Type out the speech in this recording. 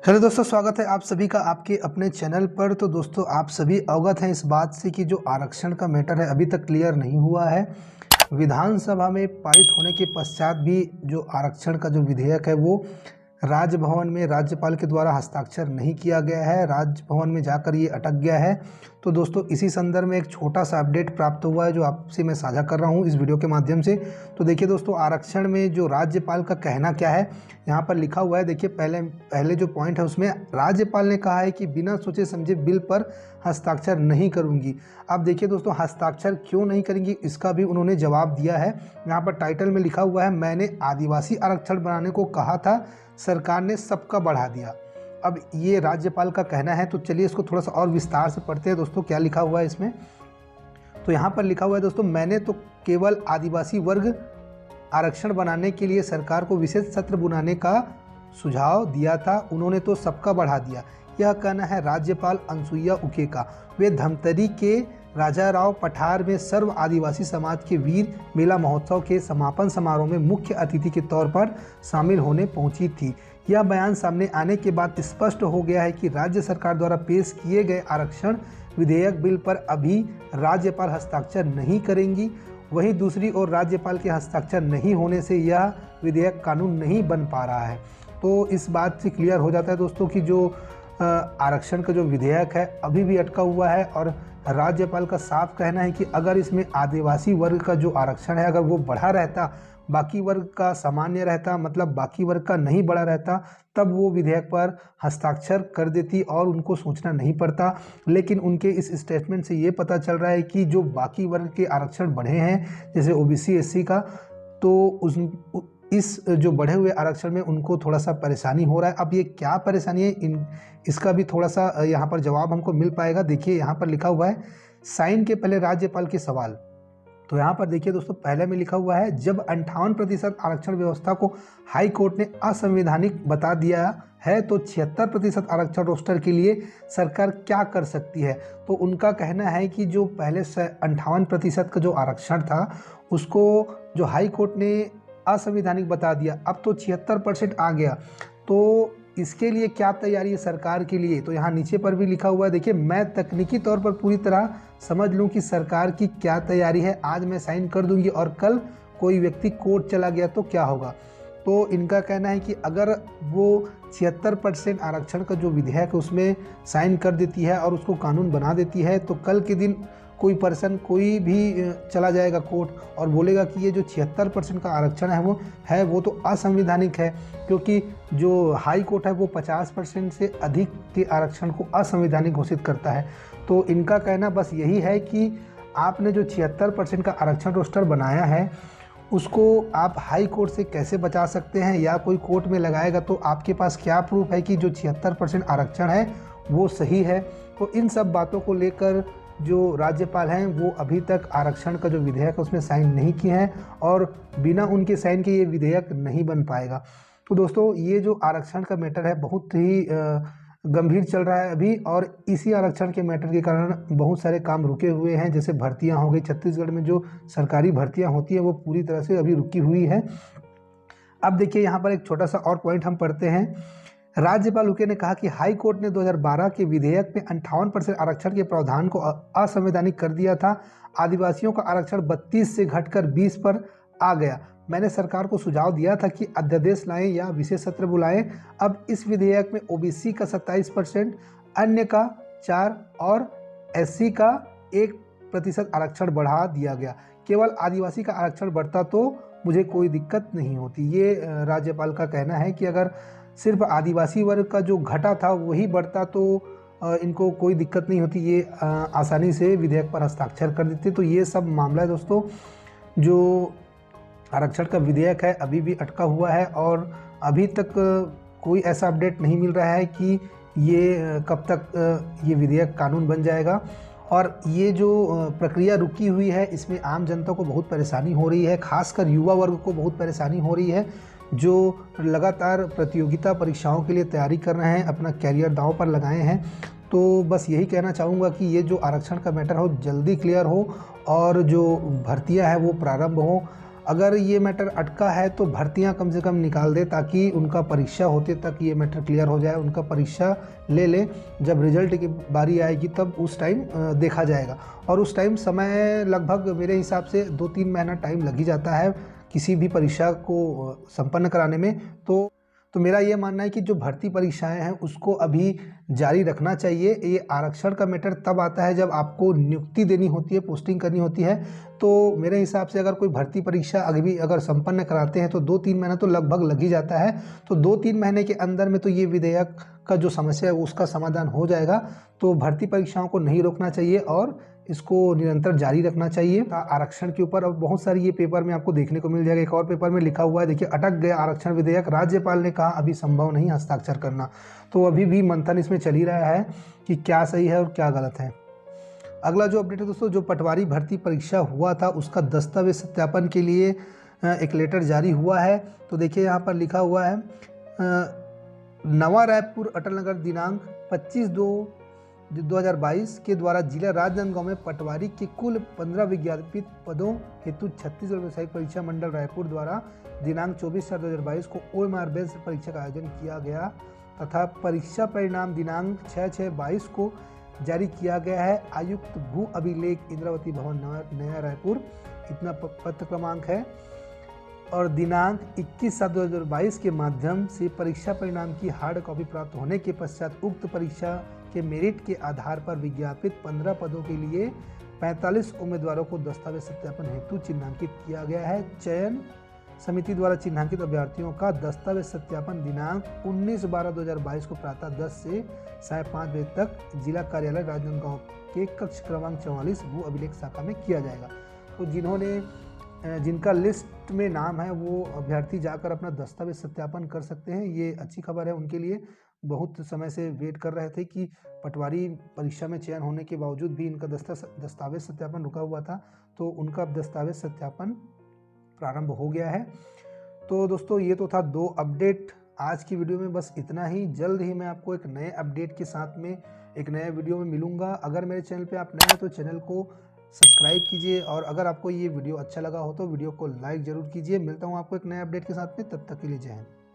Hello दोस्तों, स्वागत है आप सभी का आपके अपने चैनल पर। तो दोस्तों, आप सभी अवगत हैं इस बात से कि जो आरक्षण का मैटर है अभी तक क्लियर नहीं हुआ है। विधानसभा में पारित होने के पश्चात भी जो आरक्षण का जो विधेयक है वो राजभवन में राज्यपाल के द्वारा हस्ताक्षर नहीं किया गया है, राजभवन में जाकर ये अटक गया है। तो दोस्तों, इसी संदर्भ में एक छोटा सा अपडेट प्राप्त हुआ है जो आपसे मैं साझा कर रहा हूँ इस वीडियो के माध्यम से। तो देखिए दोस्तों, आरक्षण में जो राज्यपाल का कहना क्या है यहाँ पर लिखा हुआ है। देखिए, पहले जो पॉइंट है उसमें राज्यपाल ने कहा है कि बिना सोचे समझे बिल पर हस्ताक्षर नहीं करूंगी। अब देखिए दोस्तों, हस्ताक्षर क्यों नहीं करेंगी इसका भी उन्होंने जवाब दिया है। यहाँ पर टाइटल में लिखा हुआ है, मैंने आदिवासी आरक्षण बनाने को कहा था, सरकार ने सबका बढ़ा दिया। अब ये राज्यपाल का कहना है, तो चलिए इसको थोड़ा सा और विस्तार से पढ़ते हैं दोस्तों, क्या लिखा हुआ है इसमें। तो यहाँ पर लिखा हुआ है दोस्तों, मैंने तो केवल आदिवासी वर्ग आरक्षण बनाने के लिए सरकार को विशेष सत्र बुलाने का सुझाव दिया था, उन्होंने तो सबका बढ़ा दिया। यह कहना है राज्यपाल अनसुईया उके का। वे धमतरी के राजा राव पठार में सर्व आदिवासी समाज के वीर मेला महोत्सव के समापन समारोह में मुख्य अतिथि के तौर पर शामिल होने पहुंची थी। यह बयान सामने आने के बाद स्पष्ट हो गया है कि राज्य सरकार द्वारा पेश किए गए आरक्षण विधेयक बिल पर अभी राज्यपाल हस्ताक्षर नहीं करेंगी। वहीं दूसरी ओर राज्यपाल के हस्ताक्षर नहीं होने से यह विधेयक कानून नहीं बन पा रहा है। तो इस बात से क्लियर हो जाता है दोस्तों कि जो आरक्षण का जो विधेयक है अभी भी अटका हुआ है, और राज्यपाल का साफ कहना है कि अगर इसमें आदिवासी वर्ग का जो आरक्षण है अगर वो बढ़ा रहता, बाकी वर्ग का सामान्य रहता, मतलब बाकी वर्ग का नहीं बढ़ा रहता, तब वो विधेयक पर हस्ताक्षर कर देती और उनको सोचना नहीं पड़ता। लेकिन उनके इस स्टेटमेंट से ये पता चल रहा है कि जो बाकी वर्ग के आरक्षण बढ़े हैं, जैसे ओबीसी एससी का, तो इस जो बढ़े हुए आरक्षण में उनको थोड़ा सा परेशानी हो रहा है। अब ये क्या परेशानी है, इसका भी थोड़ा सा यहाँ पर जवाब हमको मिल पाएगा। देखिए, यहाँ पर लिखा हुआ है, साइन के पहले राज्यपाल के सवाल। तो यहाँ पर देखिए दोस्तों, पहले में लिखा हुआ है, जब 58% आरक्षण व्यवस्था को हाई कोर्ट ने असंवैधानिक बता दिया है तो 76% आरक्षण रोस्टर के लिए सरकार क्या कर सकती है। तो उनका कहना है कि जो पहले 58% का जो आरक्षण था उसको जो हाई कोर्ट ने असंवैधानिक बता दिया, अब तो 76% आ गया, तो इसके लिए क्या तैयारी है सरकार के लिए। तो यहाँ नीचे पर भी लिखा हुआ है, देखिए, मैं तकनीकी तौर पर पूरी तरह समझ लूँ कि सरकार की क्या तैयारी है, आज मैं साइन कर दूंगी और कल कोई व्यक्ति कोर्ट चला गया तो क्या होगा। तो इनका कहना है कि अगर वो 76% आरक्षण का जो विधेयक है उसमें साइन कर देती है और उसको कानून बना देती है, तो कल के दिन कोई पर्सन कोई भी चला जाएगा कोर्ट और बोलेगा कि ये जो 76% का आरक्षण है वो तो असंवैधानिक है, क्योंकि जो हाई कोर्ट है वो 50% से अधिक के आरक्षण को असंवैधानिक घोषित करता है। तो इनका कहना बस यही है कि आपने जो 76% का आरक्षण रोस्टर बनाया है उसको आप हाई कोर्ट से कैसे बचा सकते हैं, या कोई कोर्ट में लगाएगा तो आपके पास क्या प्रूफ है कि जो 76% आरक्षण है वो सही है। तो इन सब बातों को लेकर जो राज्यपाल हैं वो अभी तक आरक्षण का जो विधेयक है उसमें साइन नहीं किए हैं, और बिना उनके साइन के ये विधेयक नहीं बन पाएगा। तो दोस्तों, ये जो आरक्षण का मैटर है बहुत ही गंभीर चल रहा है अभी, और इसी आरक्षण के मैटर के कारण बहुत सारे काम रुके हुए हैं। जैसे भर्तियां हो गई, छत्तीसगढ़ में जो सरकारी भर्तियां होती हैं वो पूरी तरह से अभी रुकी हुई है। अब देखिए, यहाँ पर एक छोटा सा और पॉइंट हम पढ़ते हैं। राज्यपाल उके ने कहा कि हाई कोर्ट ने 2012 के विधेयक में 58% आरक्षण के प्रावधान को असंवैधानिक कर दिया था। आदिवासियों का आरक्षण 32 से घटकर 20 पर आ गया। मैंने सरकार को सुझाव दिया था कि अध्यादेश लाएं या विशेष सत्र बुलाएं। अब इस विधेयक में ओबीसी का 27%, अन्य का 4% और एससी का 1% आरक्षण बढ़ा दिया गया। केवल आदिवासी का आरक्षण बढ़ता तो मुझे कोई दिक्कत नहीं होती। ये राज्यपाल का कहना है कि अगर सिर्फ आदिवासी वर्ग का जो घटा था वही बढ़ता तो इनको कोई दिक्कत नहीं होती, ये आसानी से विधेयक पर हस्ताक्षर कर देते। तो ये सब मामला है दोस्तों, जो आरक्षण का विधेयक है अभी भी अटका हुआ है, और अभी तक कोई ऐसा अपडेट नहीं मिल रहा है कि ये कब तक ये विधेयक कानून बन जाएगा। और ये जो प्रक्रिया रुकी हुई है इसमें आम जनता को बहुत परेशानी हो रही है, खासकर युवा वर्ग को बहुत परेशानी हो रही है, जो लगातार प्रतियोगिता परीक्षाओं के लिए तैयारी कर रहे हैं, अपना कैरियर दांव पर लगाए हैं। तो बस यही कहना चाहूँगा कि ये जो आरक्षण का मैटर हो जल्दी क्लियर हो, और जो भर्तियां हैं वो प्रारंभ हो। अगर ये मैटर अटका है तो भर्तियां कम से कम निकाल दे, ताकि उनका परीक्षा होते तक ये मैटर क्लियर हो जाए, उनका परीक्षा ले ले। जब रिजल्ट की बारी आएगी तब उस टाइम देखा जाएगा। और उस टाइम समय लगभग मेरे हिसाब से 2-3 महीना टाइम लग ही जाता है किसी भी परीक्षा को संपन्न कराने में। तो मेरा ये मानना है कि जो भर्ती परीक्षाएं हैं उसको अभी जारी रखना चाहिए। ये आरक्षण का मैटर तब आता है जब आपको नियुक्ति देनी होती है, पोस्टिंग करनी होती है। तो मेरे हिसाब से अगर कोई भर्ती परीक्षा अगर संपन्न कराते हैं तो 2-3 महीना तो लगभग लग ही जाता है। तो 2-3 महीने के अंदर में तो ये विधेयक का जो समस्या है उसका समाधान हो जाएगा। तो भर्ती परीक्षाओं को नहीं रोकना चाहिए और इसको निरंतर जारी रखना चाहिए। आरक्षण के ऊपर अब बहुत सारी ये पेपर में आपको देखने को मिल जाएगा। एक और पेपर में लिखा हुआ है, देखिए, अटक गया आरक्षण विधेयक, राज्यपाल ने कहा अभी संभव नहीं हस्ताक्षर करना। तो अभी भी मंथन इसमें चल ही रहा है कि क्या सही है और क्या गलत है। अगला जो अपडेट है दोस्तों, जो पटवारी भर्ती परीक्षा हुआ था उसका दस्तावेज सत्यापन के लिए एक लेटर जारी हुआ है। तो देखिए यहाँ पर लिखा हुआ है, नवा रायपुर अटल नगर दिनांक 25/2/2022 के द्वारा जिला राजनांदगांव में पटवारी के कुल 15 विज्ञापित पदों हेतु छत्तीसगढ़ व्यवसायिक परीक्षा मंडल रायपुर द्वारा दिनांक 24/4/2022 को OMR बेस परीक्षा का आयोजन किया गया तथा परीक्षा परिणाम दिनांक 6/6/22 को जारी किया गया है। आयुक्त भू अभिलेख इंद्रावती भवन नया रायपुर, इतना पत्र क्रमांक है। और दिनांक 21/7/2022 के माध्यम से परीक्षा परिणाम की हार्ड कॉपी प्राप्त होने के पश्चात उक्त परीक्षा के मेरिट के आधार पर विज्ञापित 15 पदों के लिए 45 उम्मीदवारों को दस्तावेज सत्यापन हेतु चिन्हांकित किया गया है। चयन समिति द्वारा चिन्हांकित अभ्यर्थियों का दस्तावेज सत्यापन दिनांक 19/12/2022 को प्रातः 10 से 5:30 बजे तक जिला कार्यालय राजनांदगांव के कक्ष क्रमांक 44 भू अभिलेख शाखा में किया जाएगा। तो जिनका लिस्ट में नाम है वो अभ्यर्थी जाकर अपना दस्तावेज सत्यापन कर सकते हैं। ये अच्छी खबर है उनके लिए। बहुत समय से वेट कर रहे थे कि पटवारी परीक्षा में चयन होने के बावजूद भी इनका दस्तावेज सत्यापन रुका हुआ था, तो उनका दस्तावेज सत्यापन प्रारंभ हो गया है। तो दोस्तों ये तो था 2 अपडेट। आज की वीडियो में बस इतना ही। जल्द ही मैं आपको एक नए अपडेट के साथ में एक नए वीडियो में मिलूंगा। अगर मेरे चैनल पे आप नए हैं तो चैनल को सब्सक्राइब कीजिए, और अगर आपको ये वीडियो अच्छा लगा हो तो वीडियो को लाइक ज़रूर कीजिए। मिलता हूँ आपको एक नए अपडेट के साथ में, तब तक के लिए जय हिंद।